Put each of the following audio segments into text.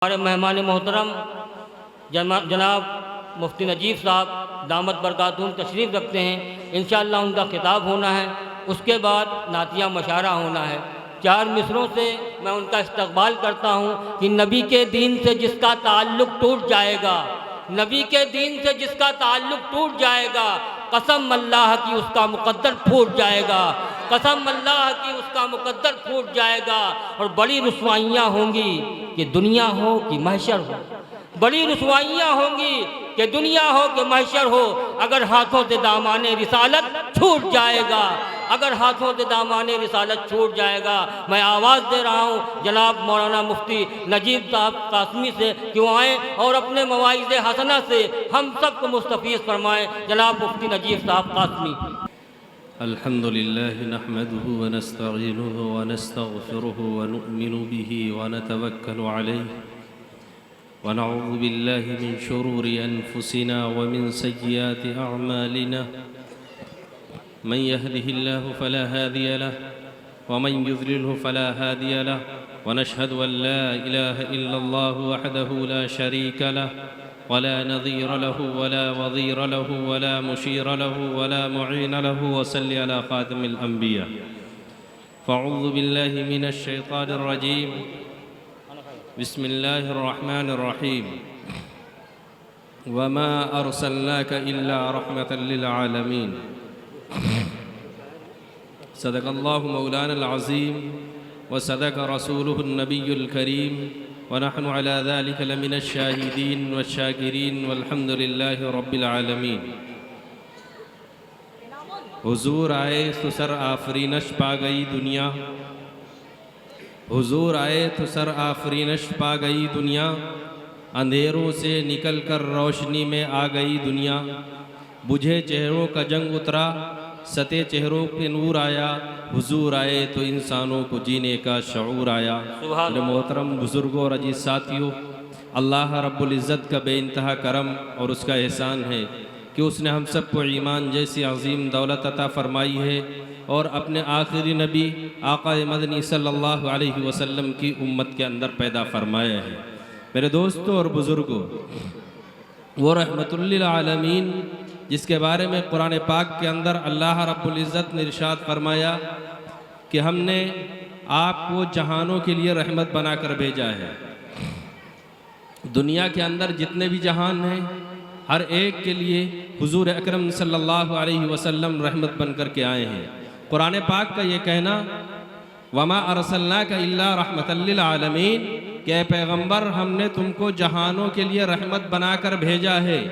हमारे मेहमान मोहतरम जनाब मुफ्ती नजीब साहब दामत बरकातुहुम तशरीफ़ रखते हैं। इंशाअल्लाह उनका खिताब होना है, उसके बाद नातिया मशारा होना है। 4 मिसरों से मैं उनका इस्तकबाल करता हूँ कि नबी के दीन से जिसका ताल्लुक़ टूट जाएगा, नबी के दीन से जिसका ताल्लुक़ टूट जाएगा, कसम अल्लाह की उसका मुक़द्दर फूट जाएगा, कसम अल्लाह की उसका मुक़द्दर फूट जाएगा। और बड़ी रुसवाइयाँ होंगी कि दुनिया हो कि महशर हो, बड़ी रुसवाइयाँ होंगी कि दुनिया हो कि महशर हो, अगर हाथों से दामाने रिसालत छूट जाएगा, अगर हाथों से दामाने रिसालत छूट जाएगा। मैं आवाज़ दे रहा हूँ जनाब मौलाना मुफ्ती नजीब साहब कासमी से कि वो आएँ और अपने मवाइज़ हसना से हम सबको मुस्तफ़ीज़ फरमाएँ। जनाब मुफ्ती नजीब साहब कासमी। अल्हम्दुलिल्लाह नहमदुहु व नस्तईनुहु व नस्तगफिरुहु व नु'मिनु बिही व नतवक्कलु अलैहि व नऊज़ु बिल्लाहि मिन शुरूरि अनफुसिना व मिन सय्यिआति अअमालिना मन यहदिहिल्लाहु फला हादिय लहु व मन युज़लिलहु फला हादिय लहु व नशहदु अन ला इलाहा इल्लल्लाहु वहदहु ला शरीका लहु वला नज़ीर लहु वला वज़ीर लहु वला मुशीर लहु वला मुईन लहु वसल्लि अला ख़ातिमिल अंबिया। फ़अऊज़ु बिल्लाहि मिनश शैतानिर रजीम। बिस्मिल्लाहिर रहमानिर रहीम। वमा अर्सलनाका इल्ला रहमतल लिल आलमीन। सदक़ल्लाहु मौलानल अज़ीम व सदक़ रसूलुहुन नबियुल करीम व नहनु अला ज़ालिका लमिनश शाहिदीन वश्शाकिरीन वल्हम्दुलिल्लाहि रब्बिल आलमीन। हुजूर आए तो सर आफरीनश पा गई दुनिया, हुजूर आए तो सर आफरीनश पा गई दुनिया, अंधेरों से निकल कर रोशनी में आ गई दुनिया। बुझे चेहरों का जंग उतरा, सते चेहरों पे नूर आया, हुजूर आए तो इंसानों को जीने का शऊर आया। मेरे मोहतरम बुज़ुर्गों और अजीज़ साथियों, अल्लाह रब्बुल इज़्ज़त का बेइंतहा करम और उसका एहसान है कि उसने हम सब को ईमान जैसी अज़ीम दौलत अता फ़रमाई है और अपने आखिरी नबी आक़ा मदनी सल्लल्लाहु अलैहि वसल्लम की उम्मत के अंदर पैदा फ़रमाया है। मेरे दोस्तों और बुज़ुर्गों, वो रहमतुल लिल आलमीन जिसके बारे में कुरान पाक के अंदर अल्लाह रब्बुल इज़्ज़त ने इरशाद फरमाया कि हमने आपको जहानों के लिए रहमत बनाकर भेजा है। दुनिया के अंदर जितने भी जहान हैं, हर एक के लिए हुजूर अकरम सल्लल्लाहु अलैहि वसल्लम रहमत बन कर के आए हैं। कुरान पाक का ये कहना वमा अरसलनाका इल्ला रहमतल लिल आलमीन, कि पैगम्बर हमने तुमको जहानों के लिए रहमत बनाकर भेजा है।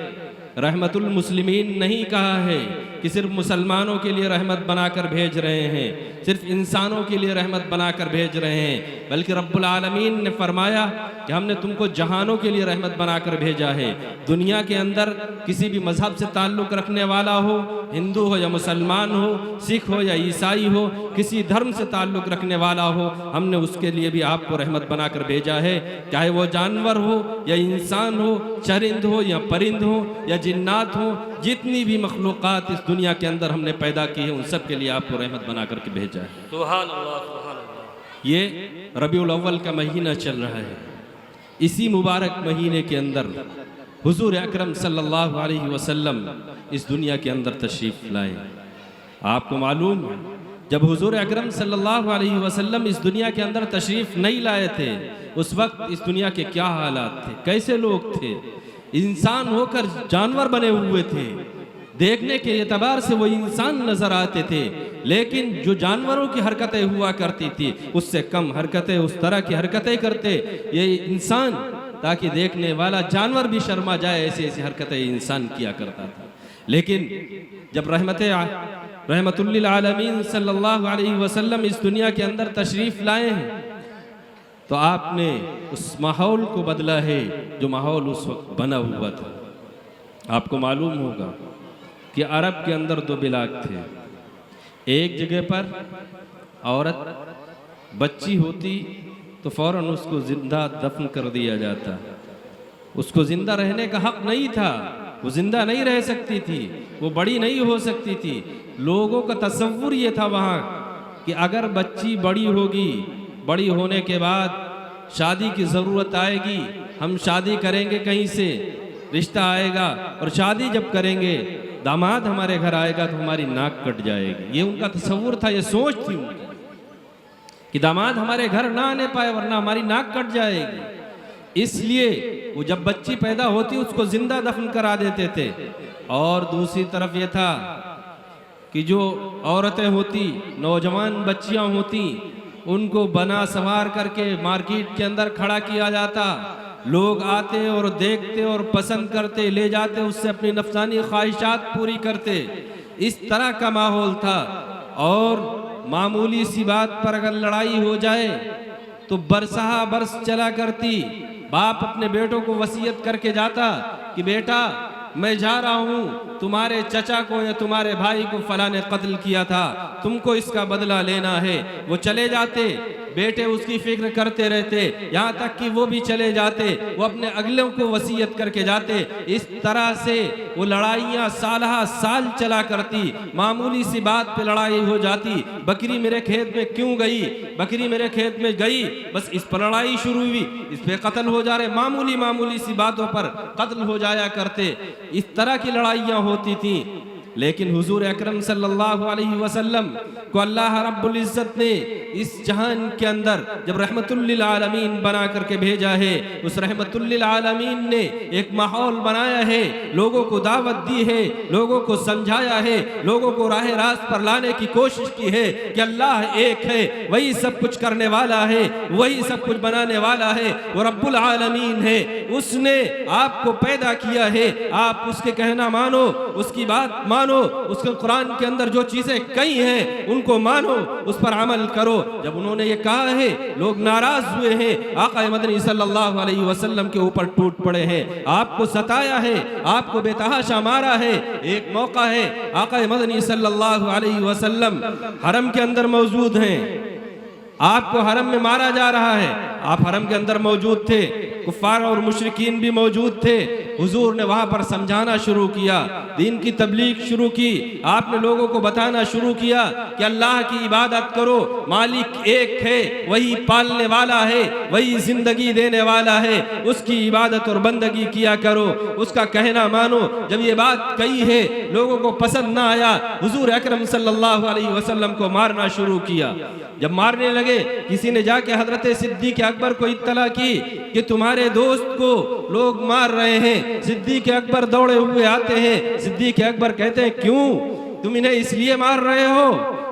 रहमतुल मुस्लिमीन नहीं कहा है कि सिर्फ मुसलमानों के लिए रहमत बनाकर भेज रहे हैं, सिर्फ इंसानों के लिए रहमत बनाकर भेज रहे हैं, बल्कि रब्बुल आलमीन ने फरमाया कि हमने तुमको जहानों के लिए रहमत बनाकर भेजा है। दुनिया के अंदर किसी भी मज़हब से ताल्लुक़ रखने वाला हो, हिंदू हो या मुसलमान हो, सिख हो या ईसाई हो, किसी धर्म से ताल्लुक़ रखने वाला हो, हमने उसके लिए भी आपको रहमत बनाकर भेजा है। चाहे वो जानवर हो या इंसान हो, चरिंद हो या परिंद हो या जिन्नात हो, जितनी भी मखलूक़ात इस दुनिया के अंदर हमने पैदा की है, उन सब के लिए आपको रहमत बना करके भेजा है। सुभान अल्लाह, सुभान अल्लाह। ये रबीउल अव्वल का महीना चल रहा है। इसी मुबारक महीने के अंदर हुजूर अकरम सल्लल्लाहु अलैहि वसल्लम इस दुनिया के अंदर तशरीफ़ लाए। आपको मालूम, जब हुजूर अकरम सल्लल्लाहु अलैहि वसल्लम इस दुनिया के अंदर तशरीफ़ नहीं लाए थे, उस वक्त इस दुनिया के क्या हालात थे, कैसे लोग थे। इंसान होकर जानवर बने हुए थे, देखने के एतबार से वो इंसान नज़र आते थे, लेकिन जो जानवरों की हरकतें हुआ करती थी उससे कम हरकतें, उस तरह की हरकतें करते ये इंसान, ताकि देखने वाला जानवर भी शर्मा जाए, ऐसी ऐसी हरकतें इंसान किया करता था। लेकिन जब रहमतुल लिल आलमीन सल्लल्लाहु अलैहि वसल्लम इस दुनिया के अंदर तशरीफ़ लाए हैं, तो आपने उस माहौल को बदला है जो माहौल उस वक्त बना हुआ था। आपको मालूम होगा कि अरब के अंदर 2 बिलाग थे। एक जगह पर औरत बच्ची होती तो फ़ौरन उसको ज़िंदा दफन कर दिया जाता। उसको ज़िंदा रहने का हक़ नहीं था, वो ज़िंदा नहीं रह सकती थी, वो बड़ी नहीं हो सकती थी। लोगों का तसव्वुर ये था वहाँ कि अगर बच्ची बड़ी होगी, बड़ी होने के बाद शादी की ज़रूरत आएगी, हम शादी करेंगे, कहीं से रिश्ता आएगा और शादी जब करेंगे दामाद हमारे घर आएगा तो हमारी नाक कट जाएगी। ये उनका तसव्वुर था, ये सोच थी उनकी कि दामाद हमारे घर ना आने पाए वरना हमारी नाक कट जाएगी। इसलिए वो जब बच्ची पैदा होती उसको जिंदा दफन करा देते थे। और दूसरी तरफ ये था कि जो औरतें होती, नौजवान बच्चियां होती, उनको बना संवार करके मार्केट के अंदर खड़ा किया जाता। लोग आते और देखते और पसंद करते, ले जाते, उससे अपनी नफसानी ख्वाहिशात पूरी करते। इस तरह का माहौल था। और मामूली सी बात पर अगर लड़ाई हो जाए तो बरसहा बरस चला करती। बाप अपने बेटों को वसीयत करके जाता कि बेटा मैं जा रहा हूँ, तुम्हारे चचा को या तुम्हारे भाई को फलां ने कत्ल किया था, तुमको इसका बदला लेना है। वो चले जाते, बेटे उसकी फिक्र करते रहते, यहाँ तक कि वो भी चले जाते, वो अपने अगलों को वसीयत करके जाते। इस तरह से वो लड़ाइयाँ सालहा साल चला करती। मामूली सी बात पे लड़ाई हो जाती। बकरी मेरे खेत में क्यों गई, बकरी मेरे खेत में गई, बस इस पर लड़ाई शुरू हुई, इस पे कत्ल हो जा रहे। मामूली मामूली सी बातों पर कत्ल हो जाया करते। इस तरह की लड़ाइयाँ होती थी। लेकिन हुजूर अकरम सल्लल्लाहु अलैहि वसल्लम को अल्लाह रब्बुल इज़्ज़त ने इस जहान के अंदर जब रहमतुल लिल आलमीन बना करके भेजा है, उस रहमतुल लिल आलमीन ने एक माहौल बनाया है, लोगों को दावत दी है, लोगों को समझाया है, लोगों को राह रास्त पर लाने की कोशिश की है कि अल्लाह एक है, वही सब कुछ करने वाला है, वही सब कुछ बनाने वाला है, वो रब्बुल आलमीन है। उसने आपको पैदा किया है, आप उसके कहना मानो, उसकी बात मानो, उसके कुरान के अंदर जो चीजें कही हैं उनको मानो, उस पर अमल करो। जब उन्होंने ये कहा है, लोग नाराज हुए हैं, आका मदनी सल्लल्लाहु अलैहि वसल्लम के ऊपर टूट पड़े हैं, आपको सताया है, आपको बेतहाशा मारा है। एक मौका है, आका मदनी सल्लल्लाहु अलैहि वसल्लम हरम के अंदर मौजूद हैं, आपको हरम में मारा जा रहा है, आप हरम के अंदर मौजूद थे, कुफ्फार और मुशरिकीन भी मौजूद थे। हुजूर ने वहां पर समझाना शुरू किया, दीन की तबलीग शुरू की, आपने लोगों को बताना शुरू किया कि अल्लाह की इबादत करो, मालिक एक है, वही पालने वाला है, वही जिंदगी देने वाला है, उसकी इबादत और बंदगी किया करो, उसका कहना मानो। जब ये बात कही है, लोगों को पसंद ना आया, हुजूर अकरम सल्लल्लाहु अलैहि वसल्लम को मारना शुरू किया। जब मारने लगे, किसी ने जाके हजरत सिद्दीक अकबर को इत्तला की कि तुम्हारे दोस्त को लोग मार रहे हैं। सिद्दीक अकबर दौड़े हुए आते हैं। सिद्दीक अकबर कहते हैं, क्यों तुम इन्हें इसलिए मार रहे हो,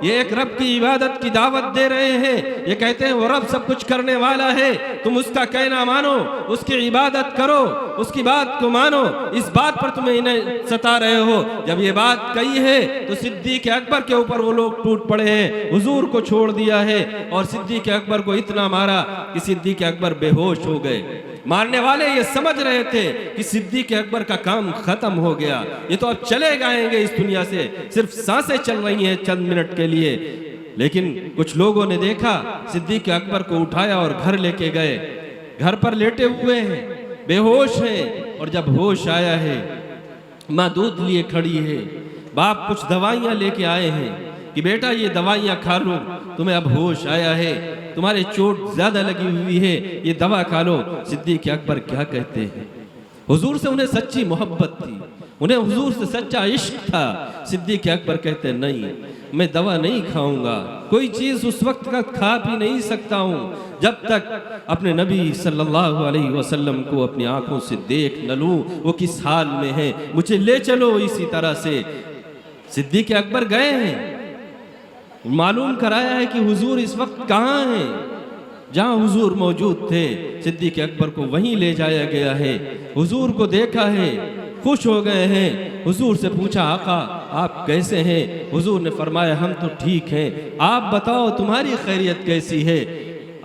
ये एक रब की इबादत की दावत दे रहे हैं, ये कहते हैं वो रब सब कुछ करने वाला है, तुम उसका कहना मानो, उसकी इबादत करो, उसकी बात को मानो, इस बात पर तुम्हें इन्हें सता रहे हो। जब ये बात कही है तो सिद्दीक अकबर के ऊपर वो लोग टूट पड़े हैं, हुजूर को छोड़ दिया है और सिद्दीक अकबर को इतना मारा कि सिद्दीक अकबर बेहोश हो गए। मारने वाले ये समझ रहे थे कि सिद्दीक अकबर का काम खत्म हो गया, ये तो अब चले जाएंगे इस दुनिया से, सिर्फ सांसें चल रही हैं चंद मिनट के लिए। लेकिन कुछ लोगों ने देखा, सिद्दीक अकबर को उठाया और घर लेके गए, घर पर लेटे हुए हैं, बेहोश हैं। और जब होश आया है, माँ दूध लिए खड़ी है, बाप कुछ दवाइयाँ लेके आए हैं कि बेटा ये दवाइयाँ खा लो, तुम्हें अब होश आया है, तुम्हारे चोट ज्यादा लगी हुई है, ये दवा खा लो। सिद्दीक अकबर क्या कहते हैं, हुजूर से उन्हें सच्ची मोहब्बत थी, उन्हें हुजूर से सच्चा इश्क था। सिद्दीक अकबर कहते हैं, नहीं मैं दवा नहीं खाऊंगा, कोई चीज उस वक्त का खा पी नहीं सकता हूँ जब तक अपने नबी सल्लल्लाहु अलैहि वसल्लम को अपनी आंखों से देख न लूं, वो किस हाल में है, मुझे ले चलो इसी तरह से। सिद्दीक अकबर गए हैं, मालूम कराया है कि हुजूर इस वक्त कहाँ हैं, जहाँ हुजूर मौजूद थे सिद्दीक अकबर को वहीं ले जाया गया है। हुजूर को देखा है, खुश हो गए हैं। हुजूर से पूछा, आका आप कैसे हैं? हुजूर ने फरमाया, हम तो ठीक हैं, आप बताओ तुम्हारी खैरियत कैसी है?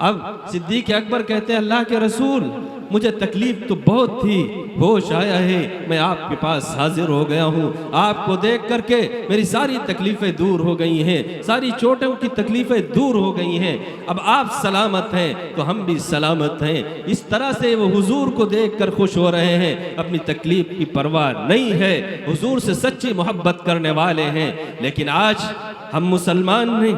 अब सिद्दीक अकबर कहते हैं, अल्लाह के रसूल मुझे तकलीफ तो बहुत थी, होश आया है, मैं आपके पास हाजिर हो गया हूँ, आपको देख करके मेरी सारी तकलीफ़ें दूर हो गई हैं, सारी चोटों की तकलीफ़ें दूर हो गई हैं, अब आप सलामत हैं तो हम भी सलामत हैं। इस तरह से वो हुजूर को देख कर खुश हो रहे हैं, अपनी तकलीफ की परवाह नहीं है, हुजूर से सच्ची मोहब्बत करने वाले हैं। लेकिन आज हम मुसलमान नहीं,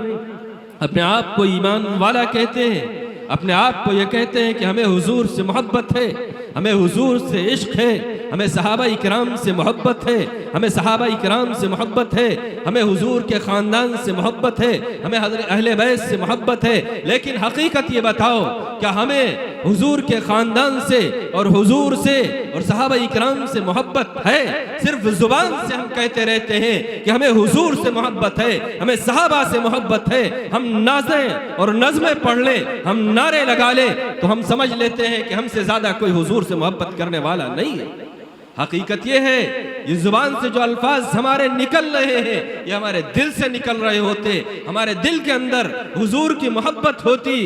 अपने आप को ईमान वाला कहते हैं, अपने आप को ये कहते हैं कि हमें हुजूर से मोहब्बत है, हमें हुजूर से इश्क है, हमें सहाबा इकराम से मोहब्बत है, हमें सहाबा इकराम से मोहब्बत है, हमें हुजूर के ख़ानदान से मोहब्बत है, हमें अहले बैत से मोहब्बत है। लेकिन हकीकत ये बताओ, क्या हमें हुजूर के ख़ानदान से और हुजूर से और सहाबा इकराम से मोहब्बत है? सिर्फ ज़ुबान से हम कहते रहते हैं कि हमें हुजूर से मोहब्बत है, हमें सहाबा से मोहब्बत है। हम नाज़ें और नज़में पढ़ लें, हम नारे लगा लें, तो हम समझ लेते हैं कि हमसे ज़्यादा कोई हुजूर से मोहब्बत करने वाला नहीं है। हकीकत ये है, ये जुबान से जो अल्फाज हमारे निकल रहे हैं, ये हमारे दिल से निकल रहे होते। हमारे दिल के अंदर हुजूर की मोहब्बत होती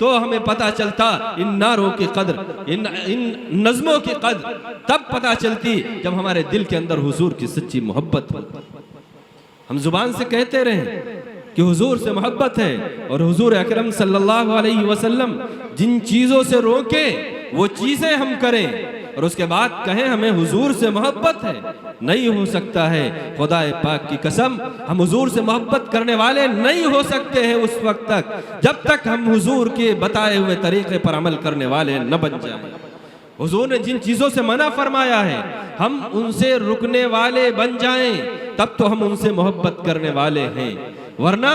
तो हमें पता चलता इन नारों की कद्र, इन नज़मों की कद्र तब पता चलती जब हमारे दिल के अंदर हुजूर की सच्ची मोहब्बत हो। हम जुबान से कहते रहे कि हुजूर से मोहब्बत है, और हुजूर अकरम सल्लल्लाहु अलैहि वसल्लम जिन चीज़ों से रोके वो चीज़ें हम करें, और उसके बाद कहें हमें हुजूर से मोहब्बत है, नहीं हो सकता है। खुदाए पाक की कसम, हम हुजूर से मोहब्बत करने वाले नहीं हो सकते हैं उस वक्त तक जब तक हम हुजूर के बताए हुए तरीके पर अमल करने वाले न बन जाएं। हुजूर ने जिन चीज़ों से मना फरमाया है, हम उनसे रुकने वाले बन जाएं, तब तो हम उनसे मोहब्बत करने वाले हैं। वरना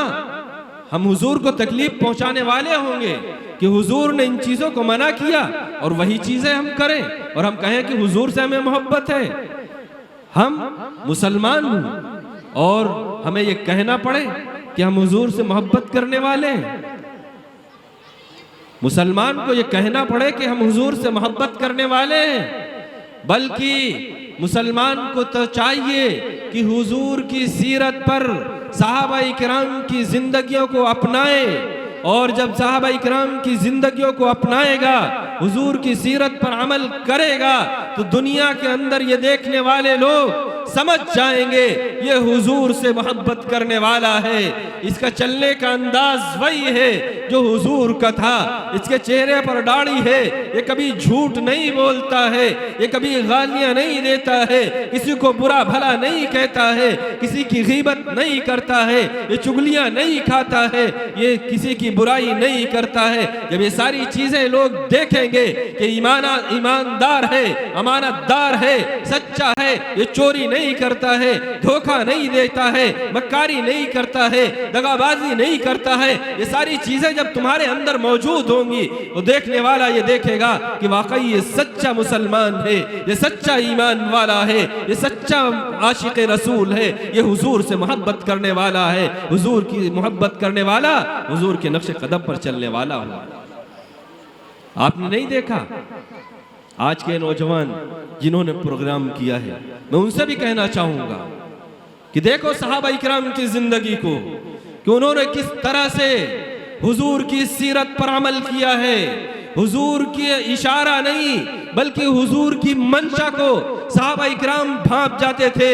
हम हुजूर को तकलीफ पहुंचाने वाले होंगे कि हुजूर ने इन चीज़ों को मना किया और वही चीज़ें हम करें और हम कहें कि हुजूर से हमें मोहब्बत है। हम मुसलमान हूँ और हमें ये कहना पड़े कि हम हुजूर से मोहब्बत करने वाले हैं। मुसलमान को ये कहना पड़े कि हम हुजूर से मोहब्बत करने वाले हैं, बल्कि मुसलमान को तो चाहिए कि हुजूर की सीरत पर सहाबा इकराम की जिंदगियों को अपनाए, और जब सहाबा इकराम की जिंदगियों को अपनाएगा, हुजूर की सीरत पर अमल करेगा, तो दुनिया के अंदर ये देखने वाले लोग समझ जाएंगे ये हुजूर से मोहब्बत करने वाला है। इसका चलने का अंदाज वही है जो हुजूर का था। इसके चेहरे पर दाढ़ी है, ये कभी झूठ नहीं बोलता है, ये कभी गालियां नहीं देता है, किसी को बुरा भला नहीं कहता है, किसी की गीबत नहीं करता है, ये चुगलियां नहीं खाता है, ये किसी की बुराई नहीं करता है। जब ये सारी चीजें लोग देखेंगे कि ईमानदार है, अमानतदार है, सच्चा है, ये चोरी नहीं करता है, धोखा नहीं देता है, मक्कारी नहीं करता है, दगाबाजी नहीं करता है, ये सारी चीजें जब तुम्हारे अंदर मौजूद होंगी तो देखने वाला ये देखेगा कि वाकई ये सच्चा मुसलमान है, ये सच्चा ईमान वाला है, ये सच्चा आशिक रसूल है, ये हुजूर से मोहब्बत करने वाला है। हुजूर की मोहब्बत करने वाला हुजूर के नक्शे कदम पर चलने वाला हो। आपने नहीं देखा आज के नौजवान जिन्होंने प्रोग्राम किया है, मैं उनसे भी कहना चाहूंगा कि देखो सहाबा इकराम की जिंदगी को, कि उन्होंने किस तरह से हुजूर की सीरत पर अमल किया है। हुजूर की इशारा नहीं बल्कि हुजूर की मंशा को सहाबा इकराम भांप जाते थे।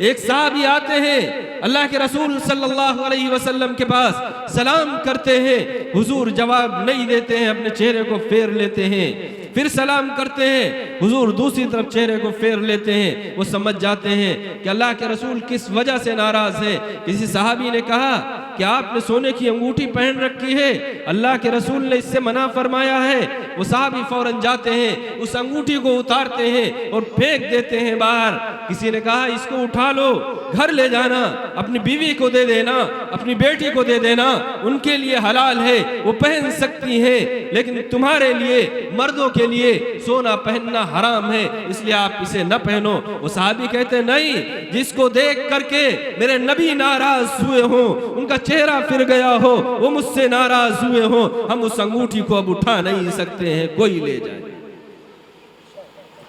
एक साहबी आते हैं अल्लाह के रसूल सल्लल्लाहु अलैहि वसल्लम के पास, सलाम करते हैं, हुजूर जवाब नहीं देते हैं, अपने चेहरे को फेर लेते हैं, फिर सलाम करते हैं, हुजूर दूसरी तरफ चेहरे को फेर लेते हैं। वो समझ जाते हैं कि अल्लाह के रसूल किस वजह से नाराज है। किसी सहाबी ने कहा कि आपने सोने की अंगूठी पहन रखी है, अल्लाह के रसूल ने इससे मना फरमाया है। वो साहबी फौरन जाते हैं, उस अंगूठी को उतारते हैं और फेंक देते हैं बाहर। किसी ने कहा इसको उठा लो, घर ले जाना, अपनी बीवी को दे देना, अपनी बेटी को दे देना, उनके लिए हलाल है, वो पहन सकती हैं, लेकिन तुम्हारे लिए, मर्दों के लिए सोना पहनना हराम है, इसलिए आप इसे न पहनो। वो साहबी कहते नहीं, जिसको देख करके मेरे नबी नाराज हुए हो, उनका चेहरा फिर गया हो, वो मुझसे नाराज हुए हो, हम उस अंगूठी को अब उठा नहीं सकते हैं, कोई ले जाए।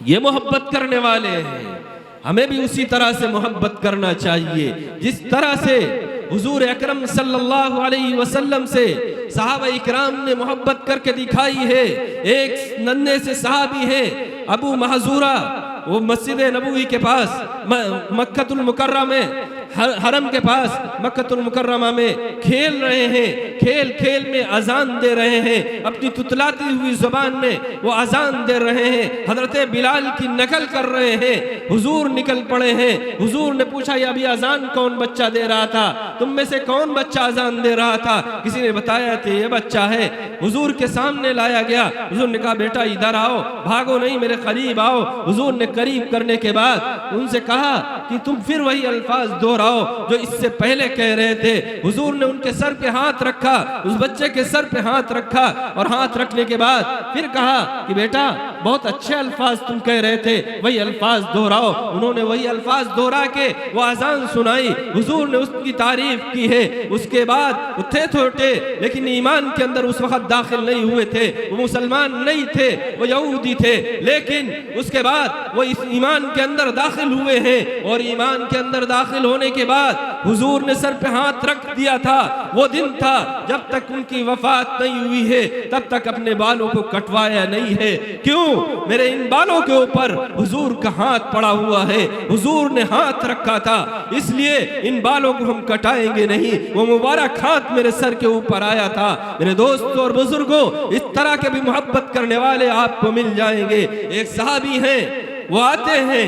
ये मोहब्बत करने वाले हैं। हमें भी उसी तरह से मोहब्बत करना चाहिए जिस तरह से हुजूर अकरम सल्लल्लाहु अलैहि वसल्लम से सहाबा इकराम ने मोहब्बत करके दिखाई है। एक नन्हे से सहाबी है अबू महजूरा, वो मस्जिद नबवी के पास मक्कतुल मुकर्रमा में हरम के पास मक्कतुल मुकर्रमा में खेल रहे हैं, खेल खेल में अजान दे रहे हैं, अपनी तुतलाती हुई जुबान में वो अजान दे रहे हैं, हजरत बिलाल की नकल कर रहे हैं। हुजूर निकल पड़े हैं। हुजूर ने पूछा, ये अभी अजान कौन बच्चा दे रहा था? तुम में से कौन बच्चा अजान दे रहा था? किसी ने बताया कि ये बच्चा है। हुजूर के सामने लाया गया। हुजूर ने कहा, बेटा इधर आओ, भागो नहीं, मेरे करीब आओ। हुजूर ने करीब करने के बाद उनसे कहा कि तुम फिर वही अल्फाज दोहराओ जो इससे पहले कह रहे थे। हुजूर ने उनके सर पे हाथ रखा, उस बच्चे के सर पे हाथ रखा और हाथ रखने के बाद फिर कहा कि बेटा बहुत अच्छे अल्फाज तुम कह रहे थे, वही अल्फाज दोहराओ। उन्होंने वही अल्फाज दोहरा के वो अजान सुनाई। हुजूर ने उसकी तारीफ की है। उसके बाद वो थे छोटे, लेकिन ईमान के अंदर उस वक्त दाखिल नहीं हुए थे, वो मुसलमान नहीं थे, वो यहूदी थे। लेकिन उसके बाद वो इस ईमान के अंदर दाखिल हुए हैं और ईमान के अंदर दाखिल होने के बाद हुजूर ने सर पे हाथ रख दिया था। वो दिन था जब तक उनकी वफात नहीं हुई है तब तक अपने बालों को कटवाया नहीं है। क्यों? मेरे इन बालों के ऊपर हुजूर का हाथ पड़ा हुआ है, हुजूर ने हाथ रखा था, इसलिए इन बालों को हम कटाएंगे नहीं। वो मुबारक हाथ मेरे सर के ऊपर आया था। मेरे दोस्तों और बुजुर्गों, इस तरह के भी मोहब्बत करने वाले आपको मिल जाएंगे। एक सहाबी हैं, वो आते हैं,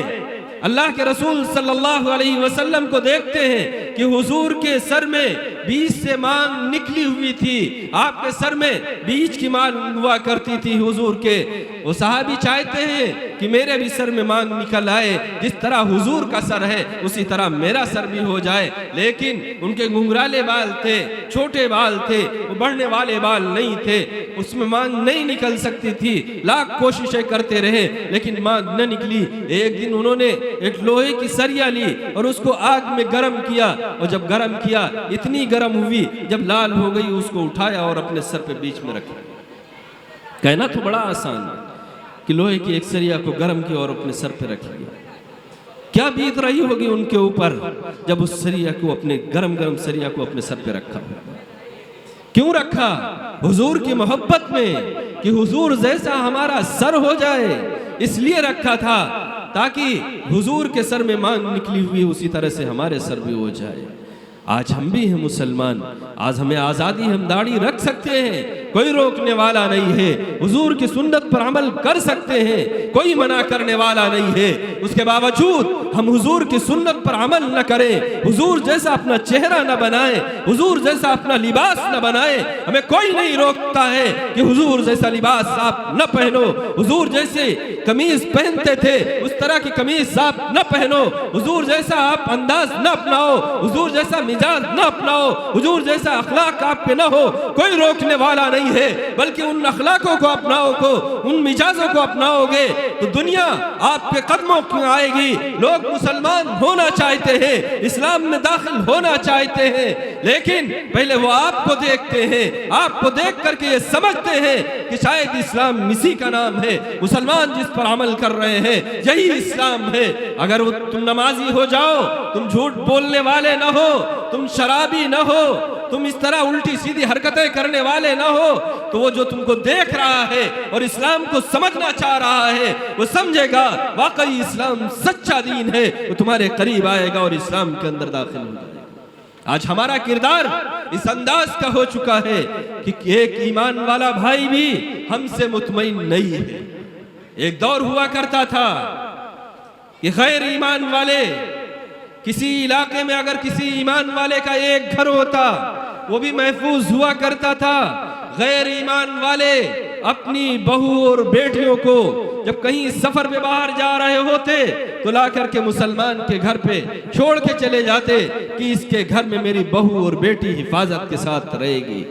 अल्लाह के रसूल सल्लल्लाहु अलैहि वसल्लम को देखते हैं कि हुजूर के सर में बीच से मांग निकली हुई थी। आपके सर में बीच की मांग हुआ करती थी हुजूर के। वो सहाबी चाहते हैं कि मेरे भी सर में मांग निकल आए, जिस तरह हुजूर का सर है उसी तरह मेरा सर भी हो जाए। लेकिन उनके घुंघराले बाल थे, छोटे बाल थे, वो बढ़ने वाले बाल नहीं थे, उसमें मांग नहीं निकल सकती थी। लाख कोशिशें करते रहे लेकिन मांग न निकली। एक दिन उन्होंने एक लोहे की सरिया ली और उसको आग में गर्म किया, और जब गर्म किया इतनी गर्म हुई, जब लाल हो गई उसको उठाया और अपने सर पे बीच में रखा। कहना तो बड़ा आसान है कि लोहे की एक सरिया को गर्म किया और अपने सर पे रख लिया। क्या बीत रही होगी उनके ऊपर जब उस सरिया को, अपने गरम गरम सरिया को अपने सर पे रखा। क्यों रखा? हुजूर की मोहब्बत में, कि हुजूर जैसा हमारा सर हो जाए, इसलिए रखा था ताकि हुजूर के सर में मांग निकली हुई उसी तरह से हमारे सर भी हो जाए। आज हम भी हैं मुसलमान, आज हमें आज़ादी, हम दाढ़ी रख सकते हैं, कोई रोकने वाला नहीं है। हुजूर की सुन्नत पर अमल कर सकते हैं, कोई मना करने वाला नहीं है। उसके बावजूद हम हुजूर की सुन्नत पर अमल न करें, हुजूर जैसा अपना चेहरा न बनाए, हुजूर जैसा अपना लिबास न बनाए। हमें कोई नहीं रोकता है कि हुजूर जैसा लिबास आप न पहनो, हुजूर जैसे कमीज पहनते थे उस तरह की कमीज आप न पहनो, हुजूर जैसा आप अंदाज न अपनाओ, हुजूर जैसा मिजाज न अपनाओ, हुजूर जैसा अखलाक आपके न हो। कोई रोकने वाला नहीं है, बल्कि उन अखलाकों को अपनाओ, उन मिजाजों को अपनाओगे तो दुनिया आपके कदमों में आएगी। लोग मुसलमान होना चाहते हैं, इस्लाम में दाखिल होना चाहते हैं, लेकिन पहले वो आपको देखते हैं, आपको देख करके ये समझते हैं कि शायद इस्लाम इसी का नाम है। मुसलमान जिस पर अमल कर रहे हैं यही इस्लाम है। अगर तुम नमाजी हो जाओ, तुम झूठ बोलने वाले न हो, तुम शराबी न हो, तुम इस तरह उल्टी सीधी हरकतें करने वाले ना हो, तो वो जो तुमको देख रहा है और इस्लाम को समझना चाह रहा है वो समझेगा वाकई इस्लाम सच्चा दीन है, वो तुम्हारे करीब आएगा और इस्लाम के अंदर दाखिल हो जाएगा। आज हमारा किरदार इस अंदाज का हो चुका है कि एक ईमान वाला भाई भी हमसे मुतमईन नहीं है। एक दौर हुआ करता था कि गैर ईमान वाले, किसी इलाके में अगर किसी ईमान वाले का एक घर होता वो भी महफूज हुआ करता था। गैर ईमान वाले अपनी बहू और बेटियों को जब कहीं सफर में बाहर जा रहे होते तो ला करके मुसलमान के घर पे छोड़ के चले जाते कि इसके घर में मेरी बहू और बेटी हिफाजत के साथ रहेगी।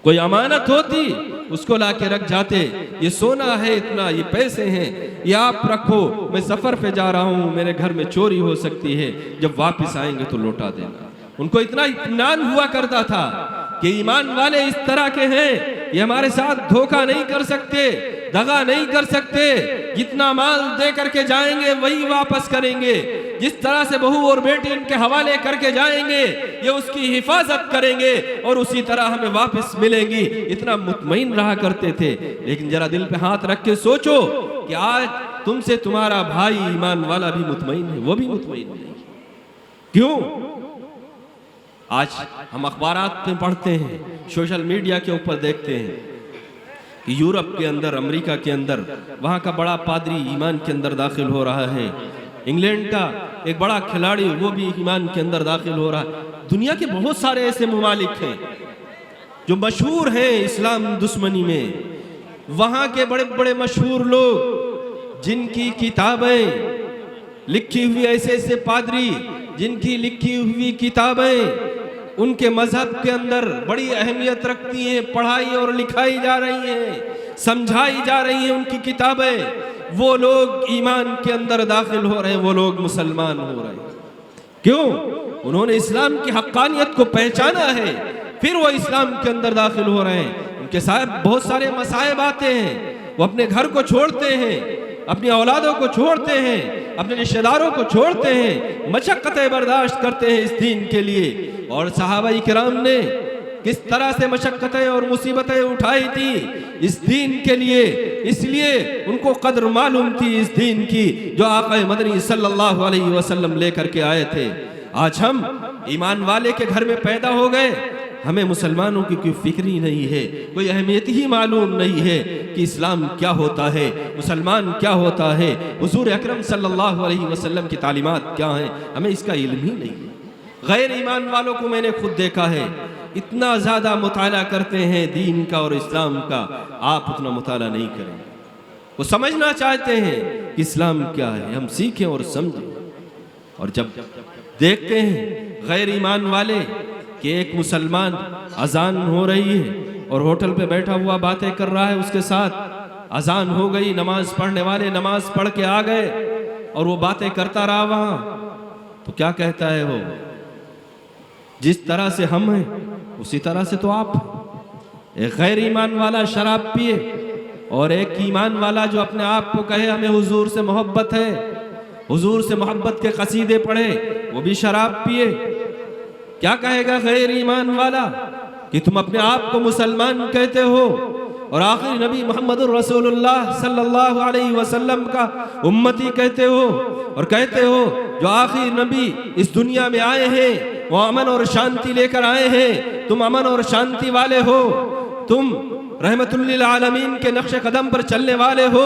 कोई अमानत होती उसको ला के रख जाते, ये सोना है इतना, ये पैसे हैं, ये आप रखो, मैं सफर पे जा रहा हूँ, मेरे घर में चोरी हो सकती है, जब वापस आएंगे तो लौटा देना। उनको इतना इत्मीनान हुआ करता था कि ईमान वाले इस तरह के हैं, ये हमारे साथ धोखा नहीं कर सकते, दगा नहीं कर सकते, जितना माल दे करके जाएंगे वही वापस करेंगे, जिस तरह से बहू और बेटी इनके हवाले करके जाएंगे ये उसकी हिफाजत करेंगे और उसी तरह हमें वापस मिलेंगी। इतना मुतमईन रहा करते थे। लेकिन जरा दिल पे हाथ रख के सोचो कि आज तुमसे तुम्हारा भाई ईमान वाला भी मुतमईन है, वो भी मुतमईन नहीं। क्यों? आज हम अखबारात में पढ़ते हैं, सोशल मीडिया के ऊपर देखते हैं कि यूरोप के अंदर, अमेरिका के अंदर वहाँ का बड़ा पादरी ईमान के अंदर दाखिल हो रहा है, इंग्लैंड का एक बड़ा खिलाड़ी वो भी ईमान के अंदर दाखिल हो रहा है। दुनिया के बहुत सारे ऐसे ममालिक हैं जो मशहूर हैं इस्लाम दुश्मनी में। वहाँ के बड़े बड़े मशहूर लोग जिनकी किताबें लिखी हुई, ऐसे ऐसे पादरी जिनकी लिखी हुई किताबें उनके मजहब के अंदर बड़ी अहमियत रखती हैं, पढ़ाई और लिखाई जा रही हैं, समझाई जा रही हैं उनकी किताबें, वो लोग ईमान के अंदर दाखिल हो रहे हैं, वो लोग मुसलमान हो रहे हैं। क्यों? उन्होंने इस्लाम की हक्कानियत को पहचाना है, फिर वो इस्लाम के अंदर दाखिल हो रहे हैं। उनके साथ बहुत सारे मसाइब आते हैं, वो अपने घर को छोड़ते हैं, अपनी औलादों को छोड़ते हैं, अपने रिश्तेदारों को छोड़ते हैं, मशक्क़तें बर्दाश्त करते हैं इस दीन के लिए। और सहाबा-ए किराम ने किस तरह से मशक्क़तें और मुसीबतें उठाई थी इस दीन के लिए, इसलिए उनको कद्र मालूम थी इस दीन की जो आक़ा मदनी सल्लल्लाहु अलैहि वसल्लम लेकर के आए थे। आज हम ईमान वाले के घर में पैदा हो गए, हमें मुसलमानों की कोई फिक्र ही नहीं है, कोई अहमियत ही मालूम नहीं है कि इस्लाम क्या होता है, मुसलमान क्या होता है, हुजूर अकरम सल्लल्लाहु अलैहि वसल्लम की तालीमात क्या हैं, हमें इसका इल्म ही नहीं है। गैर ईमान वालों को मैंने खुद देखा है, इतना ज़्यादा मुताला करते हैं दीन का और इस्लाम का, आप उतना मुताला नहीं करें। वो समझना चाहते हैं कि इस्लाम क्या है, हम सीखें और समझें। और जब देखते हैं गैर ईमान वाले कि एक मुसलमान अजान हो रही है और होटल पे बैठा हुआ बातें कर रहा है, उसके साथ अजान हो गई, नमाज पढ़ने वाले नमाज पढ़ के आ गए और वो बातें करता रहा वहाँ, तो क्या कहता है वो, जिस तरह से हम हैं उसी तरह से तो आप। एक गैर ईमान वाला शराब पिए और एक ईमान वाला जो अपने आप को कहे हमें हुजूर से मोहब्बत है, हुजूर से मोहब्बत के कसीदे पढ़े, वो भी शराब पिए। क्या कहेगा गैर ईमान वाला कि तुम अपने आप को मुसलमान कहते हो और आखिरी नबी मोहम्मद रसूलुल्लाह सल्लल्लाहु अलैहि वसल्लम का उम्मती कहते हो, और कहते हो जो आखिरी नबी इस दुनिया में आए हैं वो अमन और शांति लेकर आए हैं, तुम अमन और शांति वाले हो, तुम रहमतुल लिल आलमीन के नक्शे कदम पर चलने वाले हो।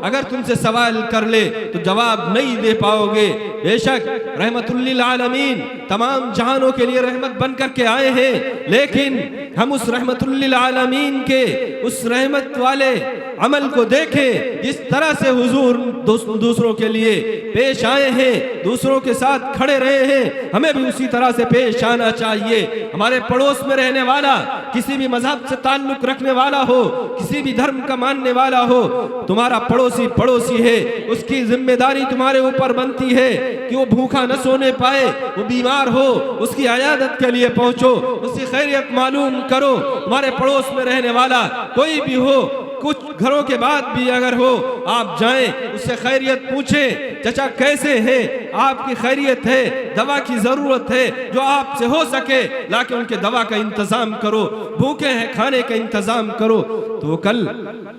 अगर तुमसे सवाल कर ले तो जवाब नहीं दे पाओगे। बेशक रहमतुल लिल आलमीन तमाम जहानों के लिए रहमत बन कर के आए हैं, लेकिन हम उस रहमतुल लिल आलमीन के उस रहमत वाले अमल को देखें जिस तरह से हुजूर दूसरों के लिए पेश आए हैं, दूसरों के साथ खड़े रहे हैं, हमें भी उसी तरह से पेश आना चाहिए। हमारे पड़ोस में रहने वाला, किसी भी मजहब से ताल्लुक रखने वाला हो, किसी भी धर्म का मानने वाला हो, तुम्हारा पड़ोसी है, उसकी जिम्मेदारी तुम्हारे ऊपर बनती है कि वो भूखा न सोने पाए, वो बीमार हो उसकी अयादत के लिए पहुंचो, उसकी खैरियत मालूम करो। तुम्हारे पड़ोस में रहने वाला कोई भी हो, कुछ घरों के बाद भी अगर हो, आप जाएं उससे खैरियत पूछें, चचा कैसे है, आपकी खैरियत है, दवा की जरूरत है, जो आपसे हो सके लाके उनके दवा का इंतजाम करो, भूखे हैं खाने का इंतजाम करो। तो वो कल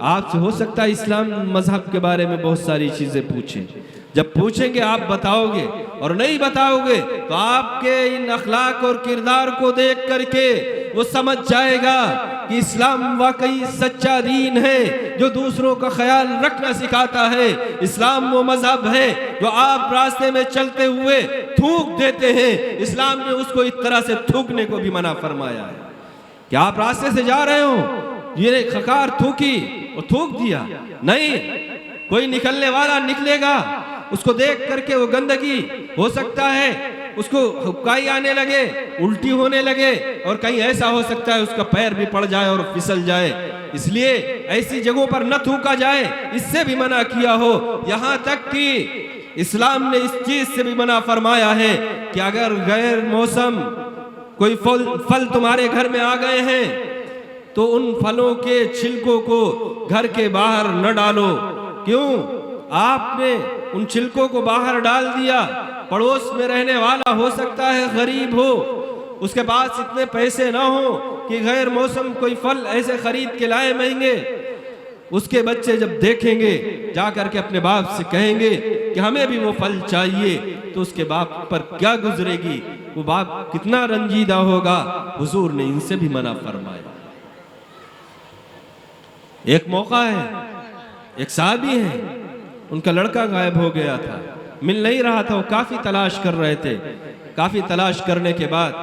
आपसे हो सकता है इस्लाम मजहब के बारे में बहुत सारी चीजें पूछें, जब पूछेंगे आप बताओगे, और नहीं बताओगे तो आपके इन अखलाक और किरदार को देख करके वो समझ जाएगा कि इस्लाम वाकई सच्चा दीन है जो दूसरों का ख्याल रखना सिखाता है। इस्लाम वो मजहब है जो आप रास्ते में चलते हुए थूक देते हैं, इस्लाम ने उसको इस तरह से थूकने को भी मना फरमाया है कि आप रास्ते से जा रहे हो, ये खकार थूकी और थूक दिया, नहीं, कोई निकलने वाला निकलेगा, उसको देख करके वो गंदगी हो सकता है उसको हुक्काई आने लगे, उल्टी होने लगे, और कहीं ऐसा हो सकता है उसका पैर भी पड़ जाए और फिसल जाए। इसलिए ऐसी जगहों पर न थूका जाए, इससे भी मना किया हो। यहाँ तक कि इस्लाम ने इस चीज से भी मना फरमाया है कि अगर गैर मौसम कोई फल तुम्हारे घर में आ गए हैं तो उन फलों के छिलकों को घर के बाहर न डालो। क्यों? आपने उन छिलकों को बाहर डाल दिया, पड़ोस में रहने वाला हो सकता है गरीब हो, उसके पास इतने पैसे ना हो कि गैर मौसम कोई फल ऐसे खरीद के लाए महंगे, उसके बच्चे जब देखेंगे जा करके अपने बाप से कहेंगे कि हमें भी वो फल चाहिए, तो उसके बाप पर क्या गुजरेगी, वो बाप कितना रंजीदा होगा। हुजूर ने इनसे भी मना फरमाया। एक मौका है, एक साहबी है, उनका लड़का गायब हो गया था, मिल नहीं रहा था, वो काफी तलाश कर रहे थे। काफी तलाश करने के बाद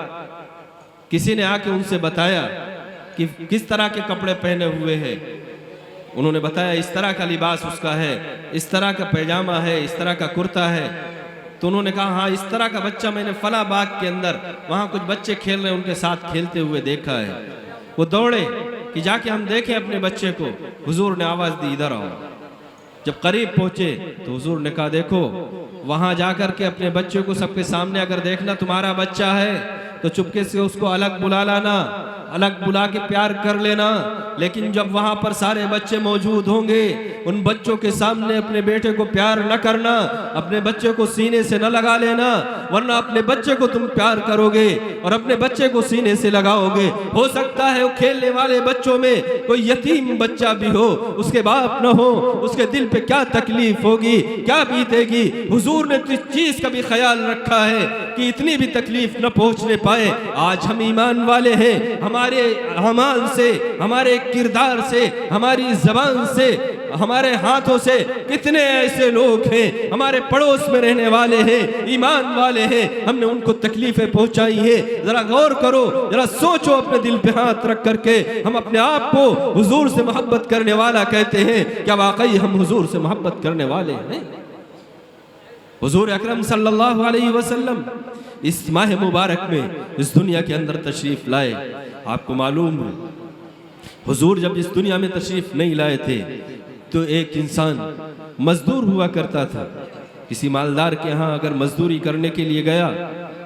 किसी ने आके उनसे बताया कि किस तरह के कपड़े पहने हुए हैं। उन्होंने बताया इस तरह का लिबास उसका है, इस तरह का पैजामा है, इस तरह का कुर्ता है। तो उन्होंने कहा हाँ, इस तरह का बच्चा मैंने फला बाग के अंदर, वहां कुछ बच्चे खेल रहे हैं, उनके साथ खेलते हुए देखा है। वो दौड़े कि जाके हम देखें अपने बच्चे को। हुजूर ने आवाज दी इधर आओ। जब करीब पहुंचे तो हुजूर ने कहा देखो, वहां जाकर के अपने बच्चे को सबके सामने अगर देखना तुम्हारा बच्चा है तो चुपके से उसको अलग बुला लाना, अलग बुला के प्यार कर लेना। लेकिन जब वहां पर सारे बच्चे मौजूद होंगे, उन बच्चों के सामने अपने बेटे को प्यार न करना, अपने बच्चे को सीने से न लगा लेना, वरना अपने बच्चे को तुम प्यार करोगे और अपने बच्चे को सीने से लगाओगे। हो सकता है वो खेलने वाले बच्चों में कोई यतीम बच्चा भी हो, उसके बाप न हो, उसके दिल पे क्या तकलीफ होगी, क्या बीतेगी। हुजूर ने तो इस चीज का भी ख्याल रखा है कि इतनी भी तकलीफ न पहुंचने पाए। आज हम ईमान वाले हैं, हमारे अमाल से, हमारे किरदार से, हमारी जबान से, हमारे हाथों से कितने ऐसे लोग हैं हमारे पड़ोस में रहने वाले हैं, ईमान वाले हैं, हमने उनको तकलीफें पहुंचाई है। जरा गौर करो, जरा सोचो, अपने दिल पे हाथ रख करके हम अपने आप को हुजूर से मोहब्बत करने वाला कहते हैं, क्या वाकई हम हुजूर से मोहब्बत करने वाले हैं? हुजूर अकरम सल्लल्लाहु अलैहि वसल्लम इस माह मुबारक में इस दुनिया के अंदर तशरीफ लाए। आपको मालूम है हुजूर जब इस दुनिया में तशरीफ नहीं लाए थे तो एक इंसान मजदूर हुआ करता था। किसी मालदार के यहाँ अगर मजदूरी करने के लिए गया,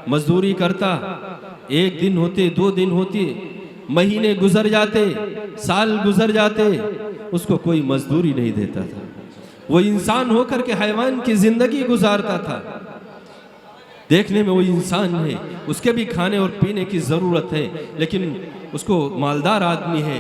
मजदूरी करता, एक दिन होते, 2 दिन होते, महीने गुजर जाते, साल गुजर जाते, उसको कोई मजदूरी नहीं देता था। वो इंसान होकर के हैवान की जिंदगी गुजारता था। देखने में वो इंसान है, उसके भी खाने और पीने की जरूरत है, लेकिन उसको मालदार आदमी है,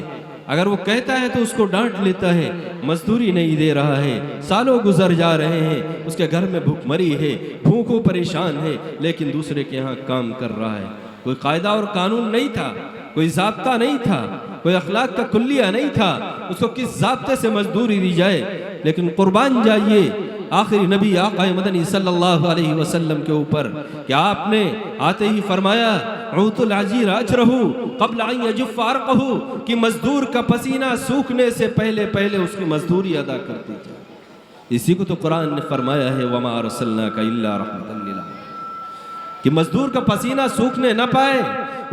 अगर वो कहता है तो उसको डांट लेता है, मजदूरी नहीं दे रहा है, सालों गुजर जा रहे हैं, उसके घर में भूखमरी है, भूखों परेशान है, लेकिन दूसरे के यहाँ काम कर रहा है। कोई कायदा और कानून नहीं था, कोई ज़ाब्ता नहीं था, कोई अखलाक का कुल्लिया नहीं था, उसको किस ज़ाब्ते से मजदूरी दी जाए। लेकिन कुर्बान जाइए आखिरी नबी आका मदनी सल्लल्लाहु अलैहि वसल्लम के ऊपर कि आपने आते ही फरमाया उतुल अजीर अजरहू क़ब्ल अन यजुफ़्फ़ अर्क़हू, कि मजदूर का पसीना सूखने से पहले पहले उसकी मजदूरी अदा कर दी जाए। इसी को तो कुरान ने फरमाया है वमा अरसलनाका इल्ला रहमतन लिल आलमीन, कि मजदूर का पसीना सूखने न पाए